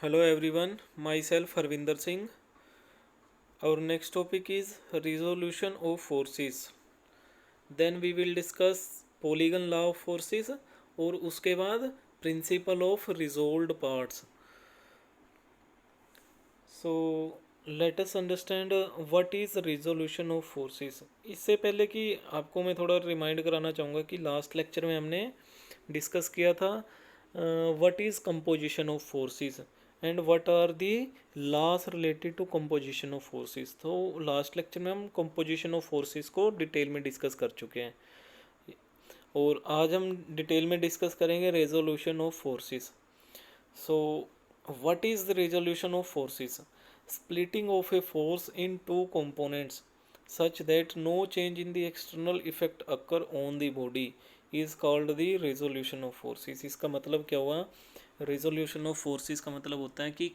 Hello everyone, myself Harvinder Singh. Our next topic is resolution of forces. Then we will discuss polygon law of forces और उसके बाद principle of resolved parts. So let us understand what is resolution of forces. इससे पहले कि आपको मैं थोड़ा remind कराना चाहूँगा कि लास्ट लेक्चर में हमने डिस्कस किया था what is composition of forces and what are the laws related to composition of forces. तो लास्ट लेक्चर में हम कंपोजिशन ऑफ फोर्सेस को डिटेल में डिस्कस कर चुके हैं और आज हम डिटेल में डिस्कस करेंगे resolution of forces. So what is the resolution of forces? Splitting of a force in two components such that no change in the external effect occur on the body is called the resolution of forces। इसका मतलब क्या हुआ? resolution of forces का मतलब होता है कि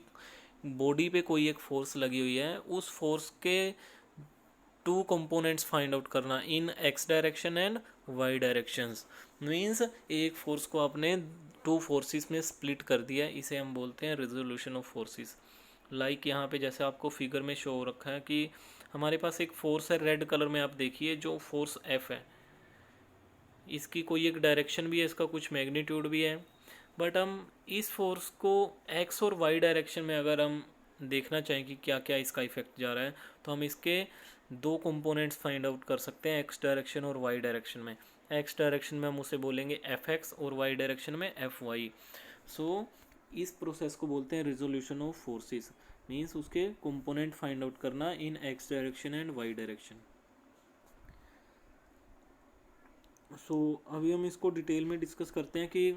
body पे कोई एक फोर्स लगी हुई है, उस फोर्स के टू कंपोनेंट्स फाइंड आउट करना in X direction and Y directions. Means एक फोर्स को आपने टू फोर्सेस में स्प्लिट कर दिया, इसे हम बोलते हैं रेजोल्यूशन ऑफ फोर्सेस। लाइक यहाँ पे जैसे आपको फिगर में शो हो रखा है कि हमारे पास एक फोर्स है रेड कलर में, आप देखिए जो फोर्स एफ है, इसकी कोई एक डायरेक्शन भी है, इसका कुछ मैग्नीट्यूड भी है, बट हम इस फोर्स को एक्स और वाई डायरेक्शन में अगर हम देखना चाहें कि क्या क्या इसका इफेक्ट जा रहा है, तो हम इसके दो कंपोनेंट्स फाइंड आउट कर सकते हैं एक्स डायरेक्शन और वाई डायरेक्शन में। एक्स डायरेक्शन में हम उसे बोलेंगे एफ एक्स और वाई डायरेक्शन में एफ वाई। सो इस प्रोसेस को बोलते हैं रिजोल्यूशन ऑफ फोर्सेस। मीन्स उसके कंपोनेंट फाइंड आउट करना in X direction and Y direction. So अभी हम इसको डिटेल में डिस्कस करते हैं कि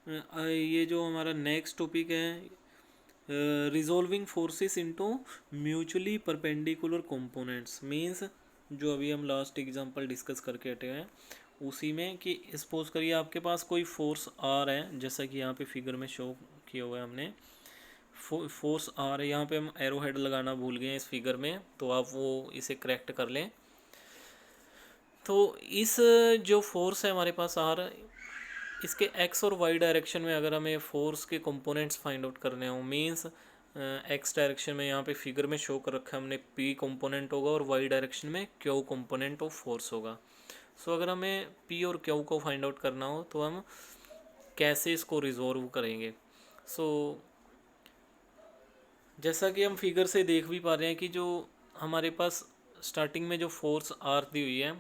ये जो हमारा नेक्स्ट टॉपिक है resolving forces into mutually perpendicular components. Means जो अभी हम लास्ट एग्जांपल डिस्कस करके हटे हैं उसी में कि सपोज करिए आपके पास कोई फोर्स आर है, जैसा कि यहाँ पे फिगर में शो किया हुआ है हमने फोर्स आर है। यहाँ पे हम एरो हेड लगाना भूल गए हैं इस फिगर में, तो आप वो इसे करेक्ट कर लें। तो इस जो फोर्स है हमारे पास आर, इसके एक्स और वाई डायरेक्शन में अगर हमें फोर्स के कंपोनेंट्स फाइंड आउट करने हो, मीन्स एक्स डायरेक्शन में यहाँ पे फिगर में शो कर रखा है हमने पी कंपोनेंट होगा और वाई डायरेक्शन में क्यू कंपोनेंट ऑफ फोर्स होगा। सो अगर हमें पी और क्यू को फाइंड आउट करना हो तो हम कैसे इसको रिजोल्व करेंगे? सो जैसा कि हम फिगर से देख भी पा रहे हैं कि जो हमारे पास स्टार्टिंग में जो फोर्स आर दी हुई है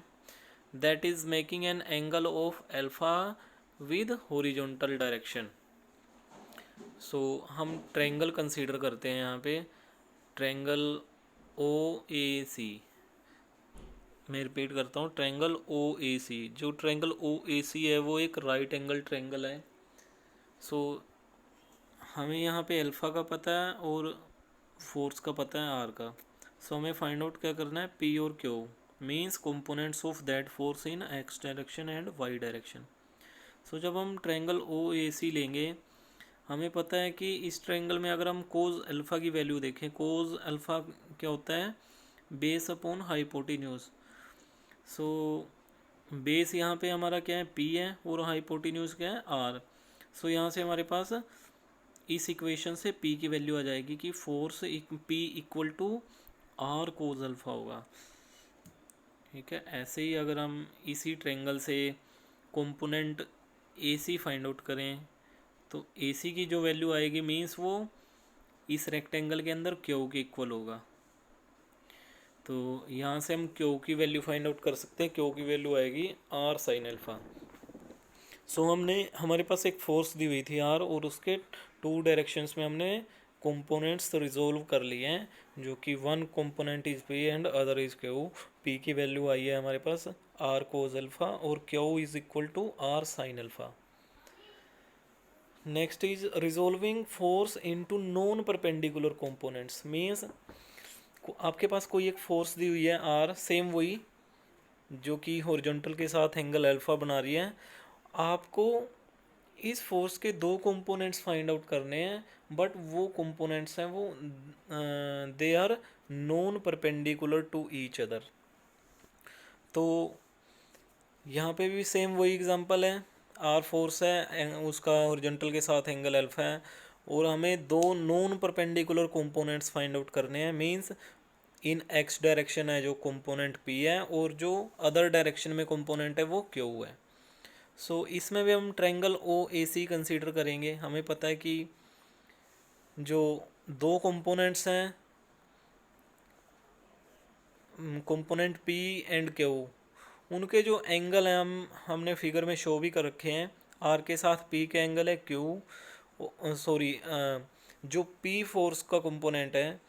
that is making an angle of alpha with horizontal direction. So हम ट्रायंगल कंसीडर करते हैं यहाँ पे, ट्रायंगल ओ ए सी। मैं रिपीट करता हूँ, ट्रायंगल ओ ए सी। जो ट्रायंगल ओ ए सी है वो एक राइट एंगल ट्रायंगल है। सो हमें यहाँ पे अल्फ़ा का पता है और फोर्स का पता है आर का। सो हमें फाइंड आउट क्या करना है? पी और Q means components of that force in X direction and Y direction. So जब हम ट्रायंगल ओ ए सी लेंगे, हमें पता है कि इस ट्रायंगल में अगर हम कोज अल्फ़ा की वैल्यू देखें, कोज अल्फ़ा क्या होता है? Base upon hypotenuse. So base यहाँ पे हमारा क्या है? पी है और हाइपोटेन्यूज क्या है? आर। सो यहाँ से हमारे पास इस इक्वेशन से p की वैल्यू आ जाएगी कि force p equal to R cos alpha होगा। ठीक है, ऐसे ही अगर हम इसी ट्रायंगल से कंपोनेंट AC फाइंड आउट करें तो AC की जो वैल्यू आएगी मीन्स वो इस रेक्टेंगल के अंदर Q के इक्वल होगा। तो यहाँ से हम Q की वैल्यू फाइंड आउट कर सकते हैं। Q की वैल्यू आएगी R साइन अल्फ़ा। सो हमने हमारे पास एक फोर्स दी हुई थी आर और उसके टू डायरेक्शंस में हमने कंपोनेंट्स रिजोल्व कर लिए हैं, जो कि one component is P and other is Q. P की वैल्यू आई है हमारे पास आर कोज अल्फा और Q is equal to R sine alpha. Next is resolving force into non perpendicular components. Means आपके पास कोई एक फोर्स दी हुई है आर, सेम वही जो कि हॉरिजॉन्टल के साथ एंगल अल्फा बना रही है। आपको इस फोर्स के दो कंपोनेंट्स फाइंड आउट करने हैं, बट वो कंपोनेंट्स हैं वो they are non perpendicular to each other. तो यहाँ पे भी सेम वही एग्जांपल है, आर फोर्स है उसका हॉरिजॉन्टल के साथ एंगल अल्फा है और हमें दो non perpendicular components find out करने हैं। मींस इन एक्स डायरेक्शन है जो कंपोनेंट पी है और जो अदर डायरेक्शन में कंपोनेंट है वो क्यू है। सो इसमें भी हम triangle O A C consider करेंगे। हमें पता है कि जो दो कंपोनेंट्स हैं, कंपोनेंट पी एंड क्यू, उनके जो एंगल हैं हमने फिगर में शो भी कर रखे हैं। आर के साथ पी के एंगल है क्यू, सॉरी जो पी फोर्स का कंपोनेंट है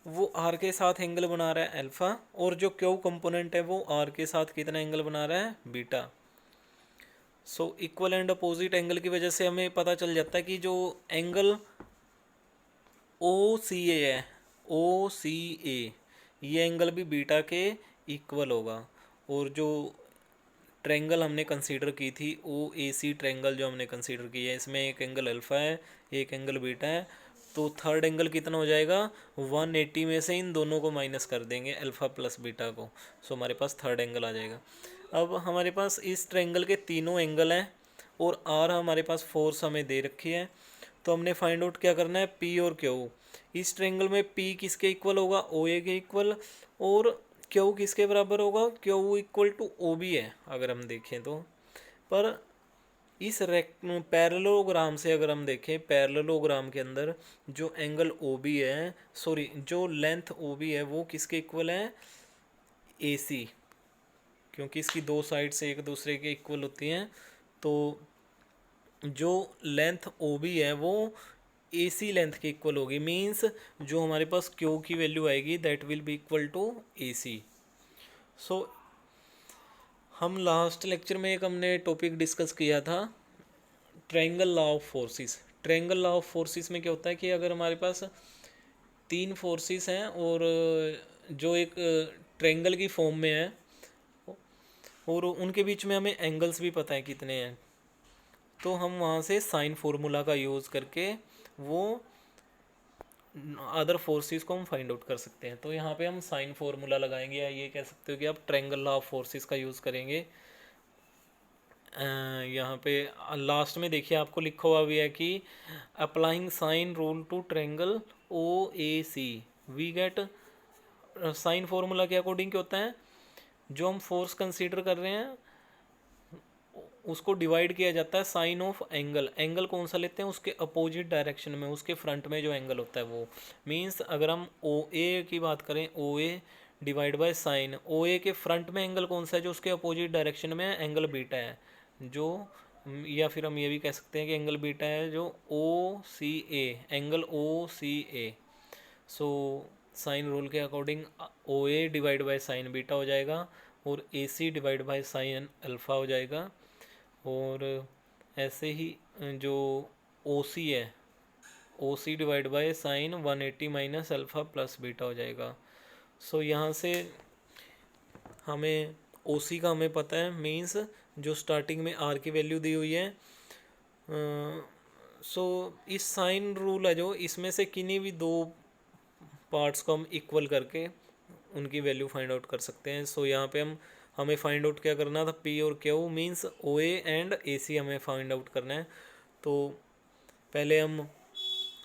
वो आर के साथ एंगल बना रहा है अल्फा, और जो क्यू कंपोनेंट है वो आर के साथ कितना एंगल बना रहा है, beta. So equal and opposite angle की वजह से हमें पता चल जाता है कि जो एंगल ओ सी ए है, ओ सी ए, ये एंगल भी बीटा के इक्वल होगा। और जो ट्रायंगल हमने कंसीडर की थी ओ ए सी ट्रायंगल जो हमने कंसीडर की है, इसमें एक एंगल अल्फा है एक एंगल बीटा है, तो थर्ड एंगल कितना हो जाएगा, 180 में से इन दोनों को माइनस कर देंगे अल्फा प्लस बीटा को। सो हमारे पास थर्ड एंगल आ जाएगा। अब हमारे पास इस ट्रायंगल के तीनों एंगल हैं और आर हमारे पास फोर्स हमें दे रखी है। तो हमने फाइंड आउट क्या करना है, पी और क्यू। इस ट्रायंगल में पी किसके इक्वल होगा, ओ ए के इक्वल, और क्यू किसके बराबर होगा, Q equal to O B है अगर हम देखें तो। पर इस पैरेललोग्राम से अगर हम देखें, पैरेललोग्राम के अंदर जो एंगल ओ बी है, सॉरी जो लेंथ ओ बी है वो किसके इक्वल है, ए सी, क्योंकि इसकी दो साइड से एक दूसरे के इक्वल होती हैं। तो जो लेंथ ओ बी है वो ए सी लेंथ के इक्वल होगी। मीन्स जो हमारे पास क्यू की वैल्यू आएगी that will be equal to A C. So हम लास्ट लेक्चर में एक हमने टॉपिक डिस्कस किया था, triangle law of forces. Triangle law of forces में क्या होता है कि अगर हमारे पास तीन फोर्सेस हैं और जो एक ट्रायंगल की फॉर्म में है और उनके बीच में हमें एंगल्स भी पता है कितने हैं, तो हम वहाँ से साइन फार्मूला का यूज़ करके वो अदर फोर्सेस को हम फाइंड आउट कर सकते हैं। तो यहाँ पे हम साइन फार्मूला लगाएंगे, या ये कह सकते हो कि आप ट्रायंगल लॉ ऑफ फोर्सेस का यूज़ करेंगे। यहाँ पे लास्ट में देखिए आपको लिखा हुआ भी है कि applying sine rule to triangle O A C we get, sine formula के अकॉर्डिंग क्या होता है, जो हम फोर्स कंसीडर कर रहे हैं उसको डिवाइड किया जाता है साइन ऑफ एंगल। एंगल कौन सा लेते हैं, उसके अपोजिट डायरेक्शन में, उसके फ्रंट में जो एंगल होता है वो। मींस अगर हम ओ ए की बात करें, ओ ए डिवाइड बाय साइन, ओ ए के फ्रंट में एंगल कौन सा है, जो उसके अपोजिट डायरेक्शन में है, एंगल बीटा है। जो या फिर हम ये भी कह सकते हैं कि एंगल बीटा है जो O C A, angle O C A. So sine rule के according O A divide by sine beta हो जाएगा और A C divide by sine alpha हो जाएगा। और ऐसे ही जो ओ सी है, O C divide by sine 180 minus alpha plus beta हो जाएगा। सो यहाँ से हमें ओ सी का हमें पता है, मीन्स जो स्टार्टिंग में आर की वैल्यू दी हुई है। सो इस साइन रूल है जो, इसमें से किन्हीं भी दो पार्ट्स को हम इक्वल करके उनकी वैल्यू फाइंड आउट कर सकते हैं। सो यहाँ पे हमें फाइंड आउट क्या करना था, पी और Q, means O A and A C हमें फाइंड आउट करना है। तो पहले हम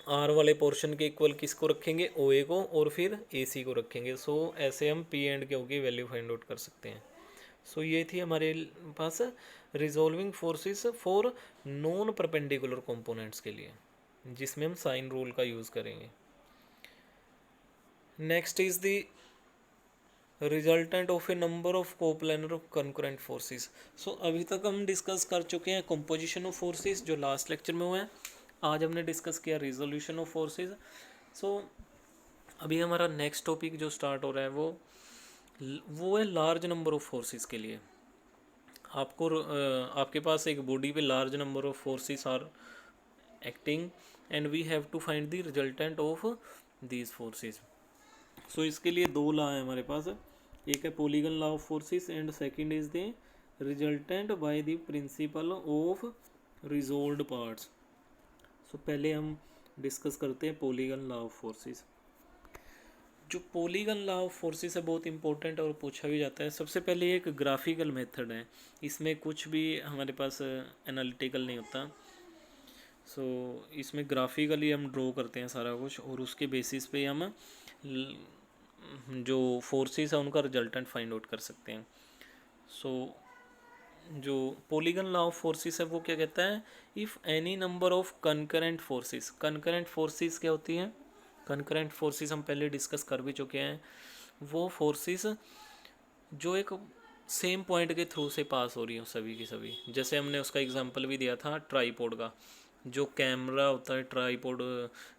आर वाले पोर्शन के इक्वल किसको रखेंगे, ओ ए को, और फिर ए सी को रखेंगे। सो ऐसे हम पी एंड क्यू की वैल्यू फाइंड आउट कर सकते हैं। सो ये थी हमारे पास resolving forces for non perpendicular components के लिए, जिसमें हम साइन रूल का यूज़ करेंगे। Next is the resultant of a number of coplanar concurrent forces. So अभी तक हम डिस्कस कर चुके हैं कंपोजिशन ऑफ फोर्सेस जो लास्ट लेक्चर में हुआ है। आज हमने डिस्कस किया रिजोल्यूशन ऑफ फोर्सेस। सो अभी हमारा नेक्स्ट टॉपिक जो स्टार्ट हो रहा है वो है लार्ज नंबर ऑफ फोर्सेस के लिए। आपको आपके पास एक बॉडी पे large number of forces are acting and we have to find the resultant of these forces. So इसके लिए दो लॉ है हमारे पास, एक है polygon law of forces and second is the resultant by the principle of resolved parts. So पहले हम डिस्कस करते हैं पॉलीगन लॉ ऑफ फोर्सेस। जो पॉलीगन लॉ ऑफ फोर्सेस है बहुत इंपॉर्टेंट और पूछा भी जाता है। सबसे पहले एक ग्राफिकल मेथड है, इसमें कुछ भी हमारे पास एनालिटिकल नहीं होता। सो इसमें ग्राफिकली हम ड्रॉ करते हैं सारा कुछ, और उसके बेसिस पे हम जो फोर्सेस है उनका रिजल्टेंट फाइंड आउट कर सकते हैं। सो जो पॉलीगन लॉ ऑफ फोर्सेस है वो क्या कहता है, if any number of concurrent forces क्या होती हैं, कंकरेंट फोर्सेस हम पहले डिस्कस कर भी चुके हैं। वो फोर्सेस जो एक सेम पॉइंट के थ्रू से पास हो रही हो सभी की सभी, जैसे हमने उसका एग्जांपल भी दिया था ट्राईपोड का। जो कैमरा होता है ट्राईपोड,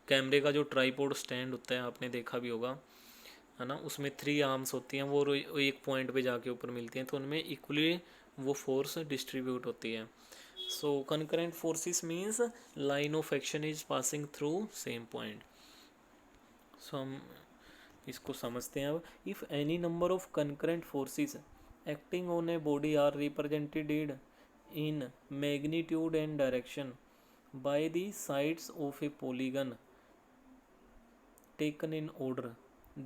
कैमरे का जो ट्राईपोड स्टैंड होता है आपने देखा भी होगा, है ना, उसमें 3 आर्म्स होती हैं, वो एक पॉइंट पे जाके ऊपर मिलती हैं, तो उनमें इक्वली वो फोर्स डिस्ट्रीब्यूट होती है। So concurrent forces means line of action is passing through same point. So हम इसको समझते हैं अब। If any number of concurrent forces acting on a body are represented in magnitude and direction by the sides of a polygon taken in order,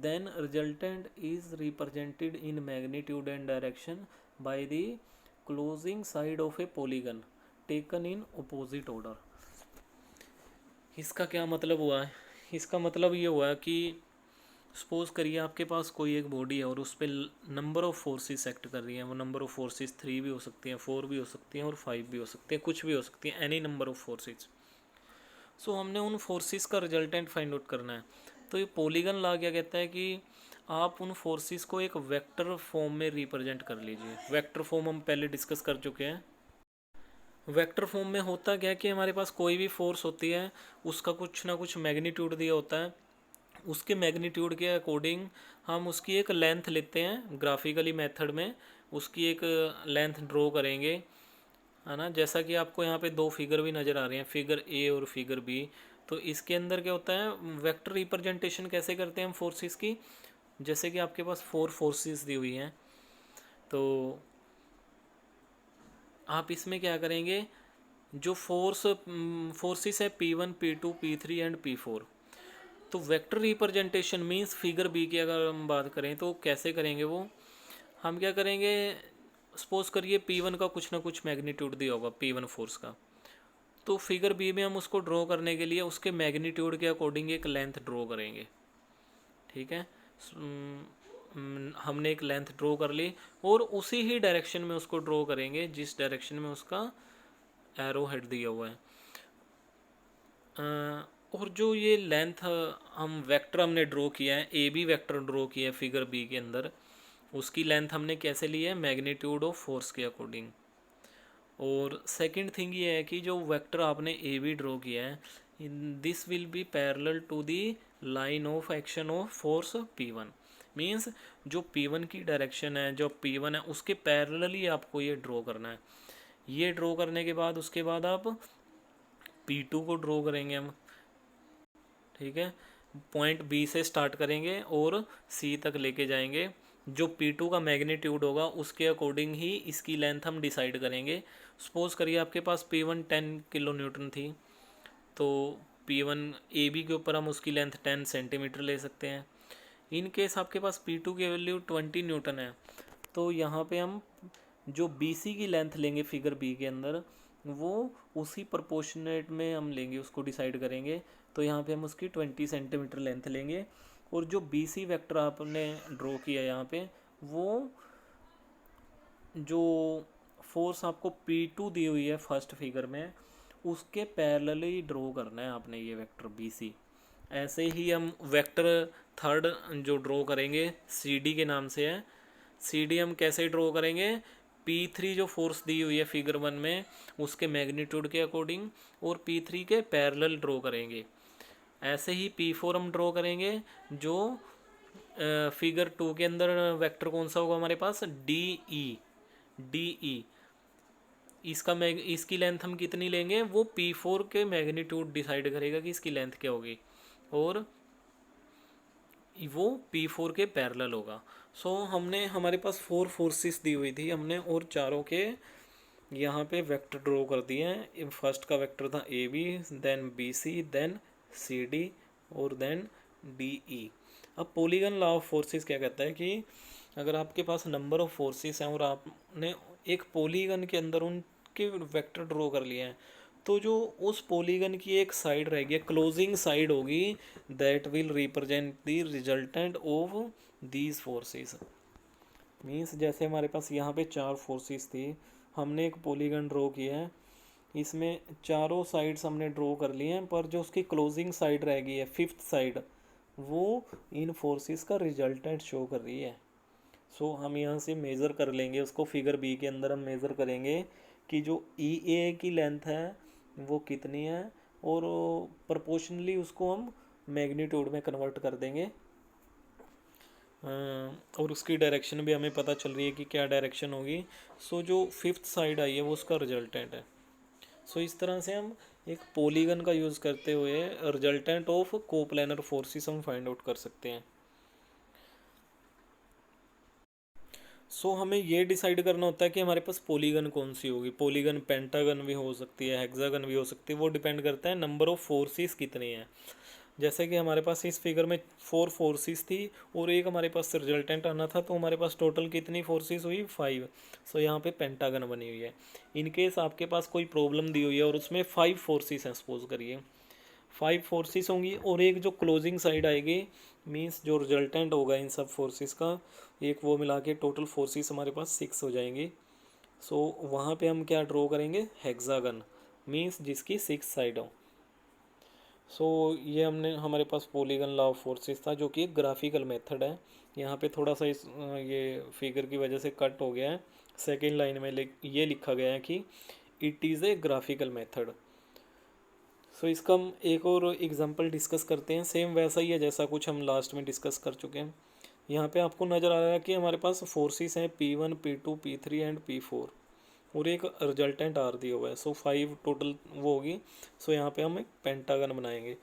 then resultant is represented in magnitude and direction by the closing side of a polygon taken in opposite order। इसका क्या मतलब हुआ है, इसका मतलब ये हुआ कि सपोज करिए आपके पास कोई एक बॉडी है और उस पर नंबर ऑफ फोर्सेस एक्ट कर रही हैं। वो नंबर ऑफ फोर्सेस 3 भी हो सकती हैं, 4 भी हो सकती हैं और 5 भी हो सकती हैं, कुछ भी हो सकती हैं, एनी नंबर ऑफ फोर्सेस। सो हमने उन फोर्सेस का रिजल्टेंट फाइंड आउट करना है। तो ये पॉलीगन लॉ क्या कहता है कि आप उन फोर्सेस को एक वेक्टर फॉर्म में रिप्रेजेंट कर लीजिए। वेक्टर फॉर्म हम पहले डिस्कस कर चुके हैं। वेक्टर फॉर्म में होता क्या है कि हमारे पास कोई भी फोर्स होती है, उसका कुछ ना कुछ मैग्नीट्यूड दिया होता है, उसके मैग्नीट्यूड के अकॉर्डिंग हम उसकी एक लेंथ लेते हैं, ग्राफिकली मेथड में उसकी एक लेंथ ड्रॉ करेंगे, है ना। जैसा कि आपको यहाँ पे 2 फिगर भी नज़र आ रहे हैं, फिगर ए और फिगर बी। तो इसके अंदर क्या होता है, वेक्टर रिप्रेजेंटेशन कैसे करते हैं हम फोर्सेस की, जैसे कि आपके पास 4 फोर्सेस दी हुई हैं, तो आप इसमें क्या करेंगे, जो फोर्सेस है P1 P2 P3 and P4। तो vector representation means figure B की अगर हम बात करें तो कैसे करेंगे, वो हम क्या करेंगे, सपोज करिए P1 का कुछ ना कुछ मैग्नीट्यूड दिया होगा, P1 फोर्स का। तो फिगर बी में हम उसको ड्रॉ करने के लिए उसके मैग्नीट्यूड के अकॉर्डिंग एक लेंथ ड्रॉ करेंगे। ठीक है, हमने एक लेंथ ड्रॉ कर ली और उसी ही डायरेक्शन में उसको ड्रॉ करेंगे जिस डायरेक्शन में उसका एरो हेड दिया हुआ है। और जो ये लेंथ हम वेक्टर हमने ड्रॉ किया है, ए बी वेक्टर ड्रॉ किया है फिगर बी के अंदर, उसकी लेंथ हमने कैसे ली है, मैग्नीट्यूड ऑफ फोर्स के अकॉर्डिंग। और सेकंड थिंग ये है कि जो वेक्टर आपने ए बी ड्रॉ किया है, this will be parallel to the line of action of force P1। Means जो P1 की डायरेक्शन है, जो P1 है उसके पैरेलली आपको ये ड्रॉ करना है। ये ड्रॉ करने के बाद उसके बाद आप P2 को ड्रॉ करेंगे हम। ठीक है, पॉइंट बी से स्टार्ट करेंगे और सी तक लेके जाएंगे। जो P2 का मैग्नीट्यूड होगा उसके अकॉर्डिंग ही इसकी लेंथ हम डिसाइड करेंगे। सपोज करिए आपके पास P1 10 किलो न्यूटन थी, तो P1 ए बी के ऊपर हम उसकी लेंथ 10 सेंटीमीटर ले सकते हैं। इन केस आपके पास P2 की वैल्यू 20 न्यूटन है, तो यहाँ पे हम जो BC की लेंथ लेंगे फिगर बी के अंदर, वो उसी प्रोपोर्शनेट में हम लेंगे, उसको डिसाइड करेंगे। तो यहाँ पे हम उसकी 20 सेंटीमीटर लेंथ लेंगे और जो BC वेक्टर आपने ड्रॉ किया यहाँ पे, वो जो फोर्स आपको P2 दी हुई है फर्स्ट फिगर में, उसके पैरेलली ड्रॉ करना है आपने ये वेक्टर BC। ऐसे ही हम वेक्टर थर्ड जो ड्रॉ करेंगे CD के नाम से है। CD हम कैसे ड्रॉ करेंगे, P3 जो फोर्स दी हुई है फिगर 1 में उसके मैग्नीट्यूड के अकॉर्डिंग और P3 के पैरेलल ड्रॉ करेंगे। ऐसे ही P4 हम ड्रॉ करेंगे, जो फिगर 2 के अंदर वेक्टर कौन सा होगा हमारे पास, DE। इसकी लेंथ हम कितनी लेंगे, वो P4 के मैग्नीट्यूड डिसाइड करेगा कि इसकी लेंथ क्या होगी, और वो P4 के पैरेलल होगा। सो हमने हमारे पास 4 फोर्सेस दी हुई थी हमने, और चारों के यहाँ पे वेक्टर ड्रॉ कर दिए हैं। फर्स्ट का वेक्टर था AB, then BC, then CD और देन DE। अब पॉलीगन लॉ ऑफ फोर्सेस क्या कहता है कि अगर आपके पास नंबर ऑफ फोर्सेस हैं और आपने एक पॉलीगन के अंदर उनके वेक्टर ड्रॉ कर लिए हैं, तो जो उस पॉलीगन की एक साइड रहेगी, क्लोजिंग साइड होगी, that will represent the resultant of these forces. Means जैसे हमारे पास यहाँ पे 4 फोर्सेस थी, हमने एक पॉलीगन ड्रॉ किया है, इसमें चारों साइड्स हमने ड्रॉ कर लिए हैं, पर जो उसकी क्लोजिंग साइड रह गई है, फिफ्थ साइड, वो इन फोर्सेस का रिजल्टेंट शो कर रही है। सो हम यहाँ से मेज़र कर लेंगे उसको, फिगर बी के अंदर हम मेज़र करेंगे कि जो ई ए की लेंथ है वो कितनी है, और प्रोपोर्शनली उसको हम मैग्नीट्यूड में कन्वर्ट कर देंगे। और उसकी डायरेक्शन भी हमें पता चल रही है कि क्या डायरेक्शन होगी। सो जो फिफ्थ साइड आई है वो उसका रिजल्टेंट है। सो इस तरह से हम एक पॉलीगन का यूज़ करते हुए रिजल्टेंट ऑफ कोप्लानर फोर्सेस हम फाइंड आउट कर सकते हैं। सो हमें ये डिसाइड करना होता है कि हमारे पास पॉलीगन कौन सी होगी। पॉलीगन पेंटागन भी हो सकती है, हेक्सागन भी हो सकती है, वो डिपेंड करता है नंबर ऑफ फोर्सेस कितनी हैं। जैसे कि हमारे पास इस फिगर में 4 फोर्सेस थी और एक हमारे पास रिजल्टेंट आना था, तो हमारे पास टोटल कितनी फोर्सेस हुई, 5। सो यहाँ पे पेंटागन बनी हुई है। इन केस आपके पास कोई प्रॉब्लम दी हुई है और उसमें 5 फोर्सेस हैं, सपोज करिए 5 फोर्सेस होंगी, और एक जो क्लोजिंग साइड आएगी, मींस जो रिजल्टेंट होगा इन सब फोर्सेस का, एक वो मिला के टोटल फोर्सेस हमारे पास 6 हो जाएंगी। सो वहाँ पे हम क्या ड्रॉ करेंगे, हेक्सागन, मींस जिसकी 6 साइड हो। सो ये हमने, हमारे पास पॉलीगन लॉ ऑफ फोर्सेस था, जो कि एक ग्राफिकल मेथड है। यहाँ पे थोड़ा सा इस ये फिगर की वजह से कट हो गया है। सेकेंड लाइन में ये लिखा गया है कि it is a graphical method. So इसका हम एक और एग्जांपल डिस्कस करते हैं, सेम वैसा ही है जैसा कुछ हम लास्ट में डिस्कस कर चुके हैं। यहाँ पे आपको नज़र आ रहा है कि हमारे पास फोर्सेस हैं P1, P2, P3 and P4, और एक रिजल्टेंट आर दिया हुआ है। सो 5 टोटल वो होगी। सो यहाँ पे हम एक पेंटागन बनाएंगे।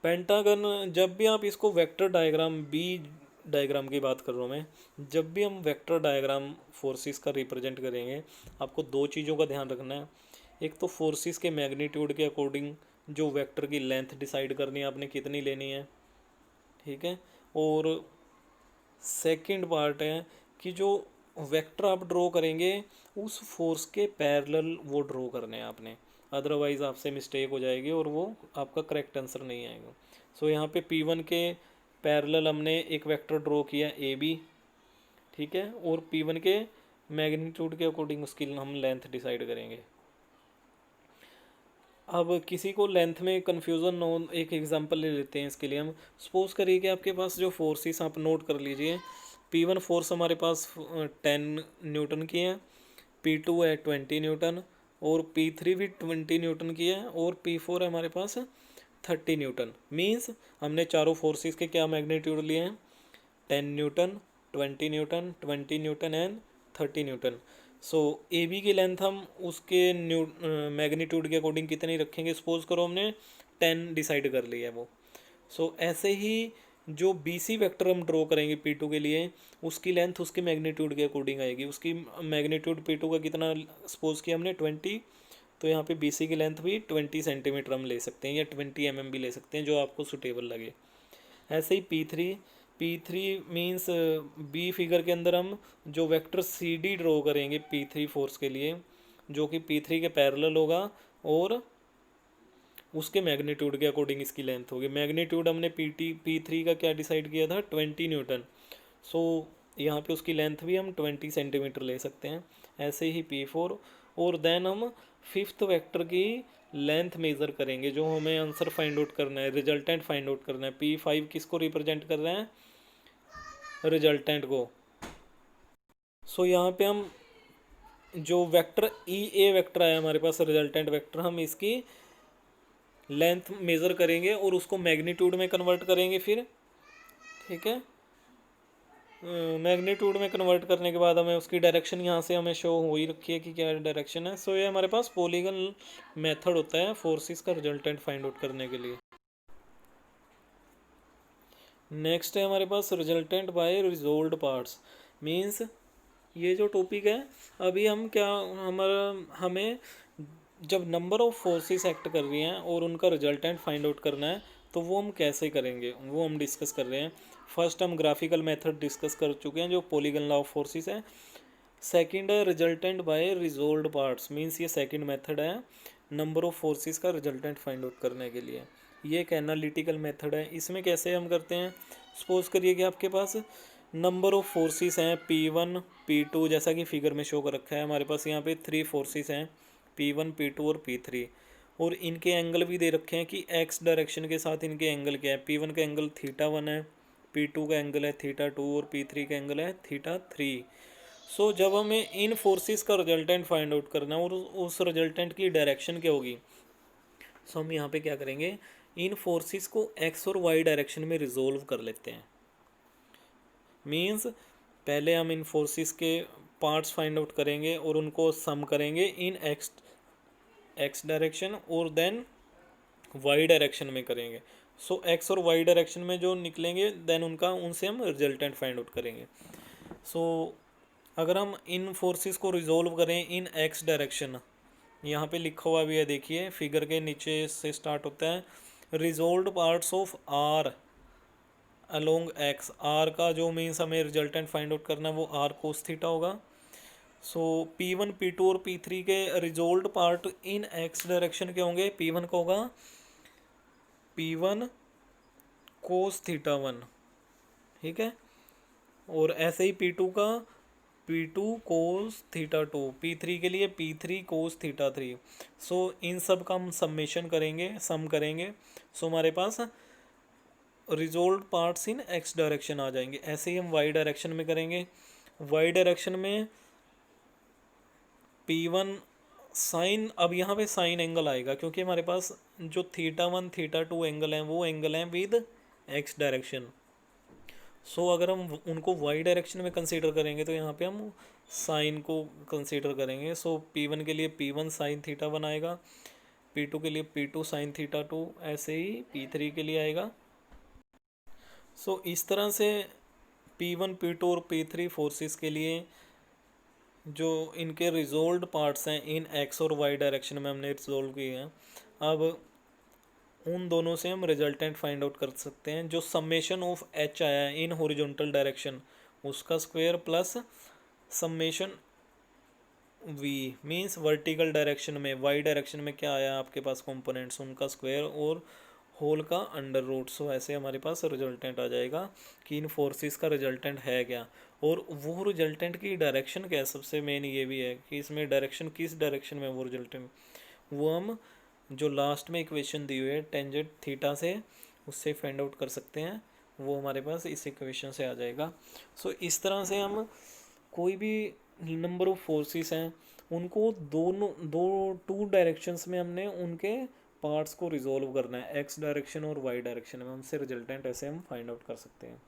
पेंटागन, जब भी आप इसको वेक्टर डायग्राम, बी डायग्राम की बात कर रहा हूँ मैं, जब भी हम वेक्टर डायग्राम फोर्सेस का रिप्रेजेंट करेंगे, आपको दो चीज़ों का ध्यान रखना है। एक तो फोर्सेस के मैग्नीट्यूड के अकॉर्डिंग जो वेक्टर की लेंथ डिसाइड करनी है आपने, कितनी लेनी है, ठीक है। और सेकंड पार्ट है कि जो वेक्टर आप ड्रॉ करेंगे उस फोर्स के पैरेलल वो ड्रॉ करने हैं आपने, अदरवाइज आपसे मिस्टेक हो जाएगी और वो आपका करेक्ट आंसर नहीं आएगा। सो यहाँ पे P1 के पैरेलल हमने एक वेक्टर ड्रॉ किया AB, ठीक है, और P1 के मैग्नीट्यूड के अकॉर्डिंग उसकी हम लेंथ डिसाइड करेंगे। अब किसी को लेंथ में कन्फ्यूज़न न हो, एक एग्जांपल ले लेते हैं इसके लिए हम। सपोज करिए कि आपके पास जो फोर्सेस, आप नोट कर लीजिए, P1 फोर्स हमारे पास 10 न्यूटन की है, P2 है 20 न्यूटन, और P3 भी 20 न्यूटन की है, और P4 है हमारे पास 30 न्यूटन। मीन्स हमने चारों फोर्सेस के क्या मैग्नीट्यूड लिए हैं, 10 newton, 20 newton, 20 newton and 30 newton. So A B की लेंथ हम उसके मैग्नीट्यूड के अकॉर्डिंग कितनी रखेंगे, सपोज करो हमने 10 डिसाइड कर लिया है वो। सो ऐसे ही जो बी सी वैक्टर हम ड्रॉ करेंगे P2 के लिए, उसकी लेंथ उसके मैग्नीट्यूड के अकॉर्डिंग आएगी। उसकी मैग्नीट्यूड P2 का कितना सपोज किया हमने, 20, तो यहाँ पे बी सी की लेंथ भी 20 सेंटीमीटर हम ले सकते हैं, या 20 mm भी ले सकते हैं, जो आपको सुटेबल लगे। ऐसे ही P3 मीन्स बी फिगर के अंदर हम जो वेक्टर CD ड्रॉ करेंगे P3 फोर्स के लिए, जो कि P3 के पैरेलल होगा, और उसके मैग्नीट्यूड के अकॉर्डिंग इसकी लेंथ होगी। मैग्नीट्यूड हमने P3 का क्या डिसाइड किया था, 20 न्यूटन। सो यहाँ पे उसकी लेंथ भी हम 20 सेंटीमीटर ले सकते हैं। ऐसे ही P4, और देन हम फिफ्थ वेक्टर की लेंथ मेज़र करेंगे, जो हमें आंसर फाइंड आउट करना है, रिजल्टेंट फाइंड आउट करना है। P5 किसको रिप्रेजेंट कर रहे हैं, रिजल्टेंट को। सो यहाँ पे हम जो वेक्टर E A वेक्टर आया हमारे पास, रिजल्टेंट वेक्टर, हम इसकी लेंथ मेज़र करेंगे और उसको मैग्नीट्यूड में कन्वर्ट करेंगे फिर, ठीक है। मैग्नीट्यूड में कन्वर्ट करने के बाद हमें उसकी डायरेक्शन यहाँ से हमें शो हो ही रखी है कि क्या डायरेक्शन है। सो ये हमारे पास पॉलीगन मेथड होता है फोर्सेस का रिजल्टेंट फाइंड आउट करने के लिए। नेक्स्ट है हमारे पास रिजल्टेंट बाय रिजोल्व्ड पार्ट्स। मींस ये जो टॉपिक है अभी हम क्या, हमें जब नंबर ऑफ फोर्सेस एक्ट कर रही हैं और उनका रिजल्टेंट फाइंड आउट करना है, तो वो हम कैसे करेंगे वो हम डिस्कस कर रहे हैं। फर्स्ट हम ग्राफिकल मेथड डिस्कस कर चुके हैं, जो पॉलीगन लॉ ऑफ फोर्सेस है। सेकंड है रिजल्टेंट बाय रिजोल्व्ड पार्ट्स, मीन्स ये सेकंड मेथड है नंबर ऑफ फोर्सेस का रिजल्टेंट फाइंड आउट करने के लिए। ये एक एनालिटिकल मेथड है। इसमें कैसे हम करते हैं, सपोज करिए कि आपके पास नंबर ऑफ फोर्सेस हैं P1 P2, जैसा कि फिगर में शो कर रखा है हमारे पास यहाँ पे 3 फोर्सेस हैं P1 P2 और P3, और इनके एंगल भी दे रखे हैं कि एक्स डायरेक्शन के साथ इनके एंगल क्या है। P1 का एंगल θ1 है, P2 का एंगल है θ2 और P3 का एंगल है θ3। सो जब हमें इन फोर्सेस का रिजल्टेंट फाइंड आउट करना है और उस रिजल्टेंट की डायरेक्शन क्या होगी, सो हम यहाँ पे क्या करेंगे, इन फोर्सेस को एक्स और वाई डायरेक्शन में रिजोल्व कर लेते हैं। मीन्स पहले हम इन फोर्सेस के पार्ट्स फाइंड आउट करेंगे और उनको सम करेंगे इन एक्स डायरेक्शन और देन वाई डायरेक्शन में करेंगे। सो एक्स और वाई डायरेक्शन में जो निकलेंगे देन उनसे हम रिजल्टेंट फाइंड आउट करेंगे। सो अगर हम इन फोर्सेस को रिजोल्व करें इन एक्स डायरेक्शन, यहाँ पे लिखा हुआ भी है, देखिए फिगर के नीचे से स्टार्ट होता है, resolved parts of R along X. R का जो मीन्स हमें रिजल्टेंट फाइंड आउट करना है वो आर कोस थीटा होगा। सो P1 P2 और P3 के रिजोल्व्ड पार्ट इन एक्स डायरेक्शन के होंगे। P1 का होगा P1 कोस थीटा 1, ठीक है, और ऐसे ही P2 का P2 कोस थीटा 2, P3 के लिए P3 कोस थीटा 3। सो इन सब का हम समेशन करेंगे, सम करेंगे। सो हमारे पास resolve parts in X direction आ जाएंगे। ऐसे ही हम वाई डायरेक्शन में करेंगे। वाई डायरेक्शन में P1 साइन, अब यहाँ पे साइन एंगल आएगा क्योंकि हमारे पास जो θ1 θ2 एंगल हैं वो एंगल हैं विद एक्स डायरेक्शन। सो अगर हम उनको वाई डायरेक्शन में कंसीडर करेंगे तो यहाँ पे हम साइन को कंसीडर करेंगे। सो P1 के लिए P1 साइन θ1 आएगा, P2 के लिए P2 साइन θ2, ऐसे ही P3 के लिए आएगा। सो इस तरह से P1 P2 और P3 फोर्सेस के लिए जो इनके रिजोल्व्ड पार्ट्स हैं इन एक्स और वाई डायरेक्शन में हमने रिजोल्व किए हैं। अब उन दोनों से हम रिजल्टेंट फाइंड आउट कर सकते हैं। जो समेशन ऑफ एच आया है इन हॉरिजॉन्टल डायरेक्शन उसका square plus summation we means vertical direction में, वाई डायरेक्शन में क्या आया आपके पास कंपोनेंट्स उनका स्क्वायर और होल का अंडर रूट। सो ऐसे हमारे पास रिजल्टेंट आ जाएगा कि इन फोर्सेस का रिजल्टेंट है क्या, और वो रिजल्टेंट की डायरेक्शन क्या है। सबसे मेन ये भी है कि इसमें डायरेक्शन किस डायरेक्शन में वो रिजल्टेंट, वो हम जो लास्ट में इक्वेशन दी हुई है टेंजेंट थीटा से उससे फाइंड आउट कर सकते हैं। वो हमारे पास इस इक्वेशन से आ जाएगा। सो इस तरह से हम कोई भी नंबर ऑफ फोर्सेस हैं उनको दोनों टू डायरेक्शंस में हमने उनके पार्ट्स को रिजोल्व करना है, एक्स डायरेक्शन और वाई डायरेक्शन में। हमसे रिजल्टेंट ऐसे हम फाइंड आउट कर सकते हैं।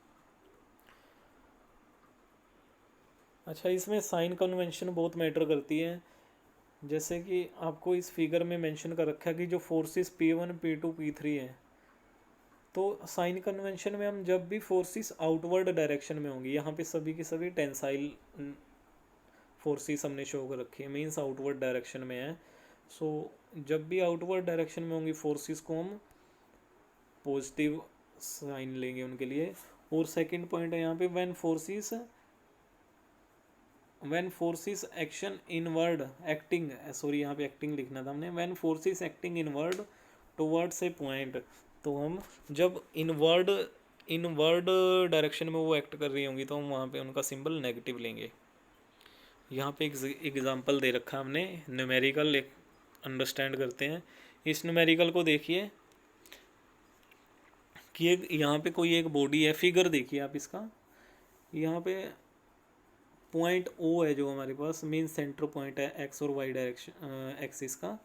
अच्छा, इसमें साइन कन्वेंशन बहुत मैटर करती है। जैसे कि आपको इस फिगर में मेंशन कर रखा है कि जो फोर्सेस P1 P2 P3 हैं, तो साइन कन्वेंशन में हम जब भी फोर्सेस आउटवर्ड डायरेक्शन में होंगी, यहाँ पे सभी की सभी टेंसाइल फोर्सेस हमने शो कर रखी है, मीन्स आउटवर्ड डायरेक्शन में है। सो जब भी आउटवर्ड डायरेक्शन में होंगी फोर्सेस को हम पॉजिटिव साइन लेंगे उनके लिए। और सेकंड पॉइंट है यहाँ पे when forces action inward acting, sorry यहाँ पे एक्टिंग लिखना था हमने, when forces acting inward towards a point, तो हम जब इनवर्ड डायरेक्शन में वो एक्ट कर रही होंगी तो हम वहाँ पे उनका सिंबल नेगेटिव लेंगे। यहाँ पे एक एग्जांपल दे रखा है हमने, न्यूमेरिकल एक अंडरस्टैंड करते हैं। इस न्यूमेरिकल को देखिए कि एक यहाँ पे कोई एक बॉडी है, फिगर देखिए आप इसका, यहाँ पे पॉइंट O है जो हमारे पास मेन सेंटर पॉइंट है एक्स और वाई डायरेक्शन एक्सिस का।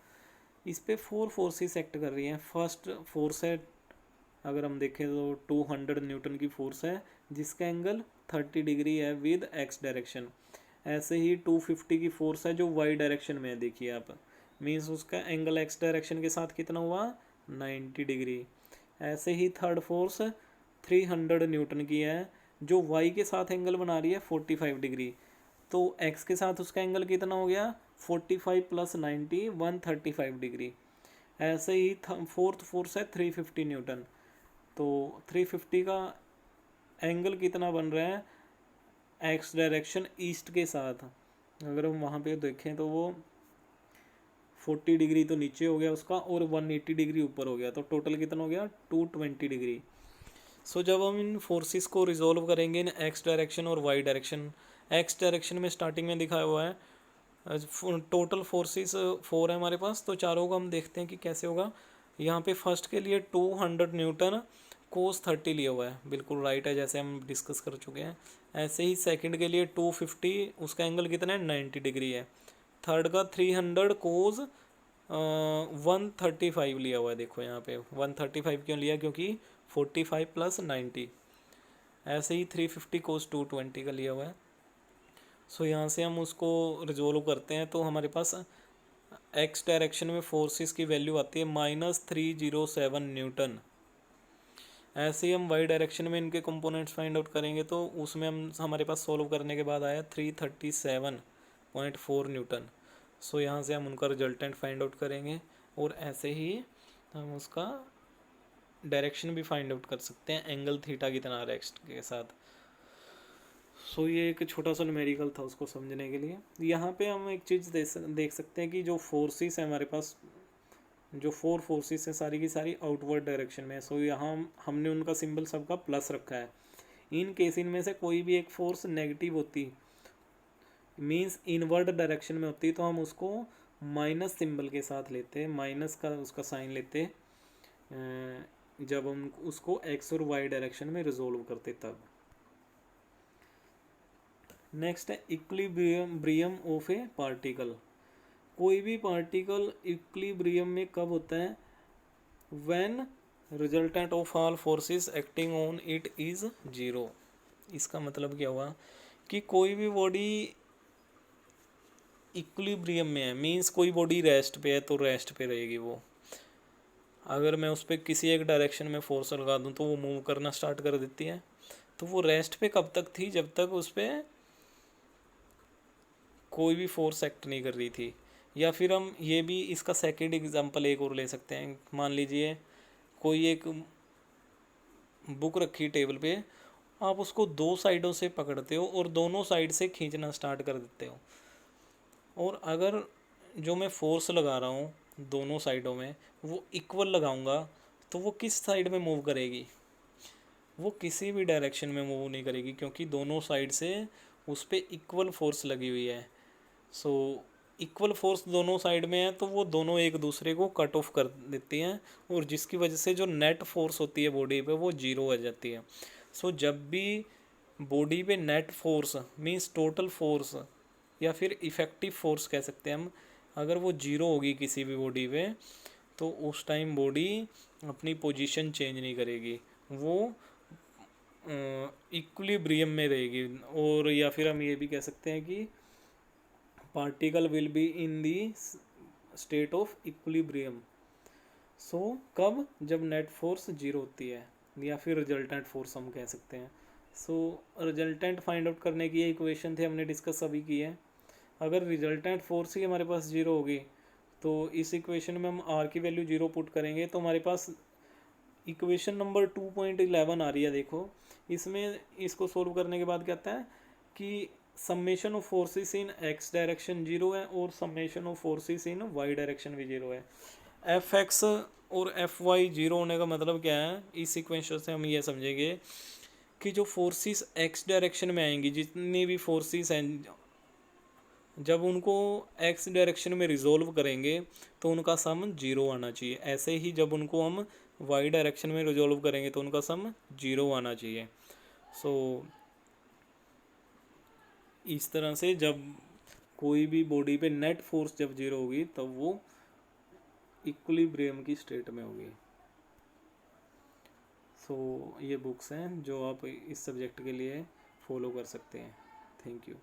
इस पे 4 फोर्सेस एक्ट कर रही हैं। फर्स्ट फोर्स है, अगर हम देखें तो 200 न्यूटन की फोर्स है जिसका एंगल 30 डिग्री है विद एक्स डायरेक्शन। ऐसे ही 250 की फोर्स है जो वाई डायरेक्शन में है, देखिए आप, मीन्स उसका एंगल एक्स डायरेक्शन के साथ कितना हुआ, 90 डिग्री। ऐसे ही थर्ड फोर्स 300 न्यूटन की है जो वाई के साथ एंगल बना रही है 45 डिग्री। तो एक्स के साथ उसका एंगल कितना हो गया, 45 प्लस 90 135 डिग्री। ऐसे ही फोर्थ फोर्स है 350 न्यूटन, तो 350 का एंगल कितना बन रहा है एक्स डायरेक्शन ईस्ट के साथ, अगर हम वहाँ पे देखें तो वो 40 डिग्री तो नीचे हो गया उसका और 180 डिग्री ऊपर हो गया, तो टोटल कितना हो गया 220 डिग्री। सो जब हम इन फोर्सेस को रिजोल्व करेंगे इन एक्स डायरेक्शन और वाई डायरेक्शन, एक्स डायरेक्शन में स्टार्टिंग में दिखाया हुआ है टोटल फोर्सेस 4 है हमारे पास, तो चारों को हम देखते हैं कि कैसे होगा। यहाँ पे फर्स्ट के लिए 200 न्यूटन कोस 30 लिया हुआ है, बिल्कुल राइट है जैसे हम डिस्कस कर चुके हैं। ऐसे ही सेकंड के लिए 250, उसका एंगल कितना है 90 डिग्री है। थर्ड का 300 कोस 135 लिया हुआ है, देखो यहाँ पे 135 क्यों लिया, क्योंकि 45 प्लस 90। ऐसे ही 350 कोस 220 का लिया हुआ है। सो यहाँ से हम उसको रिजोल्व करते हैं तो हमारे पास एक्स डायरेक्शन में फोर्सेस की वैल्यू आती है -307 न्यूटन। ऐसे ही हम वाई डायरेक्शन में इनके कंपोनेंट्स फाइंड आउट करेंगे तो उसमें हम हमारे पास सॉल्व करने के बाद आया 337.4 न्यूटन। सो यहाँ से हम उनका रिजल्टेंट फाइंड आउट करेंगे और ऐसे ही हम उसका डायरेक्शन भी फाइंड आउट कर सकते हैं, एंगल थीटा कितना आ रहा है एक्स के साथ। सो ये एक छोटा सा न्यूमेरिकल था उसको समझने के लिए। यहाँ पे हम एक चीज़ देख सकते हैं कि जो फोर्सेस है हमारे पास, जो 4 फोर्सेस हैं सारी की सारी आउटवर्ड डायरेक्शन में है। सो यहाँ हमने उनका सिंबल सबका प्लस रखा है। इन केस इनमें से कोई भी एक फोर्स नेगेटिव होती मीन्स इनवर्ड डायरेक्शन में होती तो हम उसको माइनस सिंबल के साथ लेते, माइनस का उसका साइन लेते जब हम उसको एक्स और वाई डायरेक्शन में रिजोल्व करते तब। नेक्स्ट है इक्विलिब्रियम ऑफ ए पार्टिकल। कोई भी पार्टिकल इक्विलिब्रियम में कब होता है, when resultant of all forces acting on it is 0। इसका मतलब क्या हुआ कि कोई भी बॉडी इक्विलिब्रियम में है, मीन्स कोई बॉडी रेस्ट पे है तो रेस्ट पे रहेगी वो। अगर मैं उस पर किसी एक डायरेक्शन में फोर्स लगा दूं तो वो मूव करना स्टार्ट कर देती है। तो वो रेस्ट पे कब तक थी, जब तक उस पर कोई भी फोर्स एक्ट नहीं कर रही थी। या फिर हम ये भी इसका सेकेंड एग्जांपल एक और ले सकते हैं। मान लीजिए कोई एक बुक रखी टेबल पे, आप उसको दो साइडों से पकड़ते हो और दोनों साइड से खींचना स्टार्ट कर देते हो, और अगर जो मैं फोर्स लगा रहा हूँ दोनों साइडों में वो इक्वल लगाऊंगा तो वो किस साइड में मूव करेगी, वो किसी भी डायरेक्शन में मूव नहीं करेगी क्योंकि दोनों साइड से उस पर इक्वल फोर्स लगी हुई है। सो इक्वल फोर्स दोनों साइड में है तो वो दोनों एक दूसरे को कट ऑफ कर देती हैं, और जिसकी वजह से जो नेट फोर्स होती है बॉडी पे वो जीरो हो जाती है। सो जब भी बॉडी पे net force means total force या फिर इफ़ेक्टिव फोर्स कह सकते हैं हम, अगर वो जीरो होगी किसी भी बॉडी पे तो उस टाइम बॉडी अपनी पोजीशन चेंज नहीं करेगी, वो इक्विलिब्रियम में रहेगी। और या फिर हम ये भी कह सकते हैं कि particle will be in the state of equilibrium. So कब, जब नेट फोर्स जीरो होती है, या फिर रिजल्टेंट फोर्स हम कह सकते हैं। सो रिजल्टेंट फाइंड आउट करने की ये इक्वेशन थे, हमने डिस्कस अभी की है। अगर रिजल्टेंट फोर्स ही हमारे पास जीरो होगी तो इस इक्वेशन में हम आर की वैल्यू जीरो पुट करेंगे तो हमारे पास इक्वेशन नंबर 2.11 आ रही है। देखो इसमें इसको सोल्व करने के बाद क्या आता है कि summation of forces in X direction zero है और summation of forces in Y direction भी जीरो है। एफ एक्स और एफ वाई जीरो होने का मतलब क्या है, इस इक्वेशन से हम ये समझेंगे कि जो फोर्सेस एक्स डायरेक्शन में आएंगी, जितनी भी फोर्सेस हैं, जब उनको एक्स डायरेक्शन में रिजोल्व करेंगे तो उनका सम जीरो आना चाहिए। ऐसे ही जब उनको हम वाई डायरेक्शन में रिजोल्व करेंगे तो उनका सम जीरो आना चाहिए। सो इस तरह से जब कोई भी बॉडी पे नेट फोर्स जब जीरो होगी तब वो इक्विलिब्रियम की स्टेट में होगी। सो ये बुक्स हैं जो आप इस सब्जेक्ट के लिए फॉलो कर सकते हैं। Thank you.